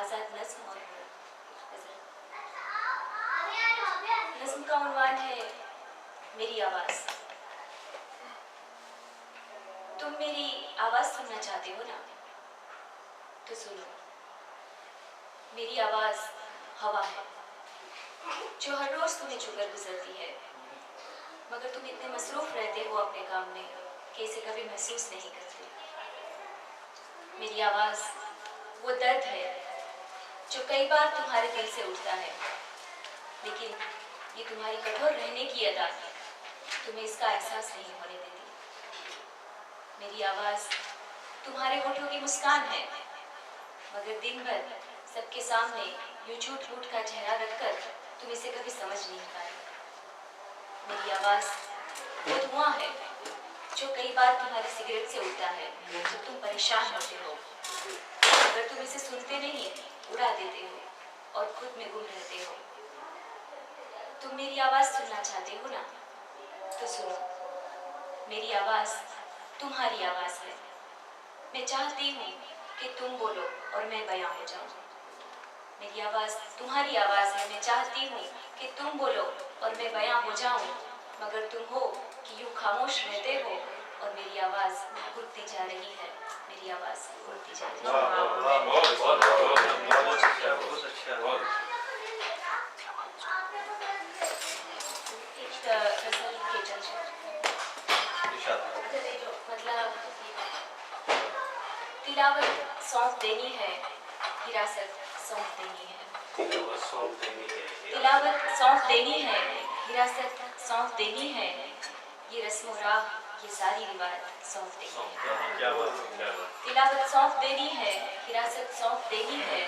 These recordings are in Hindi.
आज़ाद नज़्म और गज़ल। नज़्म का उन्वान है मेरी आवाज़। तुम मेरी आवाज़ सुनना चाहते हो ना, तो सुनो। मेरी आवाज़ हवा है जो हर रोज़ तुम्हें छूकर गुजरती है, मगर तुम इतने मसरूफ़ रहते हो अपने काम में कि इसे कभी महसूस नहीं करते। मेरी आवाज़ वो दर्द है जो कई बार तुम्हारे दिल से उठता है, लेकिन ये तुम्हारी कठोर रहने की अदा तुम्हें इसका एहसास नहीं होने देती। मेरी आवाज़ तुम्हारे होठों की मुस्कान है, मगर दिन भर सबके सामने यूं झूठ मूठ का चेहरा रखकर तुम इसे कभी समझ नहीं पाए। मेरी आवाज़ वो धुआं है जो कई बार तुम्हारी सिगरेट से उठता है जब तुम परेशान होते हो, मगर तुम इसे सुनते नहीं, उड़ा देते हो और खुद में गुम रहते हो। तुम मेरी आवाज़ सुनना चाहते हो ना, तो सुनो। मेरी आवाज़ तुम्हारी आवाज़ है। मैं चाहती हूँ कि तुम बोलो और मैं बयां हो जाऊँ। मेरी आवाज़ तुम्हारी आवाज़ है। मैं चाहती हूँ कि तुम बोलो और मैं बयां हो जाऊँ, मगर तुम हो कि यूँ खामोश रहते हो और मेरी आवाज़ उड़ती जा रही है। मेरी आवाज़ उड़ती जा रही है। गज़ल के जज्बे मतलब तिलावत सौंप देनी है, हिरासत सौंप देनी है। तिलावत सौंप देनी है, हिरासत सौंप देनी है। ये रस्म और राह, ये सारी रिवायत सौंप देनी है। तिलावत सौंप देनी है, हिरासत सौंप देनी है।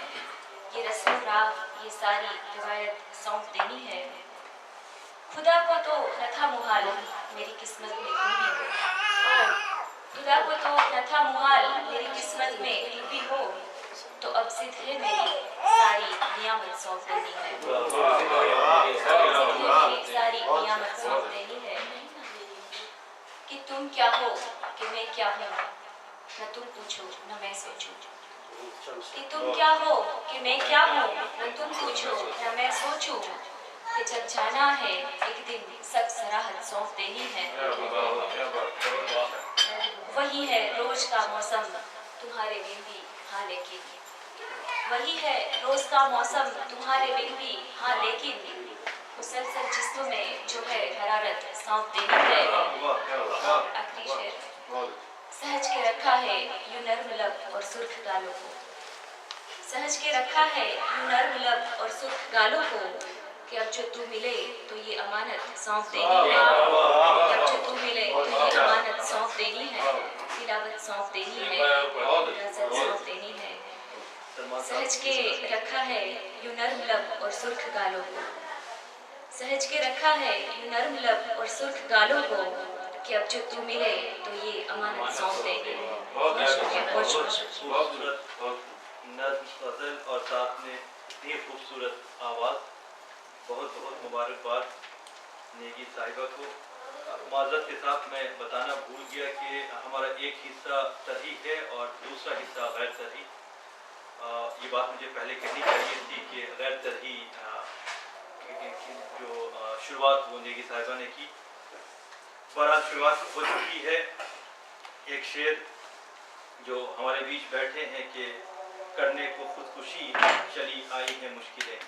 ये रस्म और राह, ये सारी रिवायत सौंप देनी है। खुदा को तो न था मुहाल मेरी किस्मत में तुम भी हो। खुदा को तो न था मुहाल मेरी किस्मत में तुम भी हो, तो अब जिद है मेरी सारी नियामत सौंप देनी है। सारी नियामत सौंप देनी है कि तुम क्या हो कि मैं क्या हूँ, न तुम पूछो न मैं सोचूं। कि तुम क्या हो कि मैं क्या हूँ, न तुम पूछो न मैं सोचूं। कि जब जाना है एक दिन सब सराहत सौंप देनी है। वही है रोज का मौसम तुम्हारे बिन भी, हाँ लेकिन वही है रोज का मौसम तुम्हारे बिन भी, हाँ लेकिन मुसलसल जिस्म में जो है हरारत सौंप देनी है। आखिरी शेर। सहज के रखा है यूं नर्म लब और सुर्ख गालों को। सहज के रखा है यूं नर्म लब और सुर्ख गालों को, कि अब जो तू मिले तो ये अमानत सौंप देनी है। कि अब जो तू मिले तो ये अमानत सौंप देनी है। तिलावत सौंप देनी है, हिरासत सौंप देनी है। सहज के रखा है यूं नर्म लब और सुर्ख गालों को। सहज के रखा है यूं नर्म लब और सुर्ख गालों को, कि अब जो तू मिले तो ये अमानत सौंप देनी है। नज़्म और साथ में इतनी खूबसूरत आवाज़, बहुत बहुत मुबारकबाद नेगी साहिबा को। माज़रत के साथ मैं बताना भूल गया कि हमारा एक हिस्सा सही है और दूसरा हिस्सा गैर सही। ये बात मुझे पहले कहनी चाहिए थी कि गैर सही जो शुरुआत वो नेगी साहिबा ने की। बहरहाल शुरुआत हो चुकी है। एक शेर जो हमारे बीच बैठे हैं कि करने को खुदकुशी चली आई है मुश्किलें।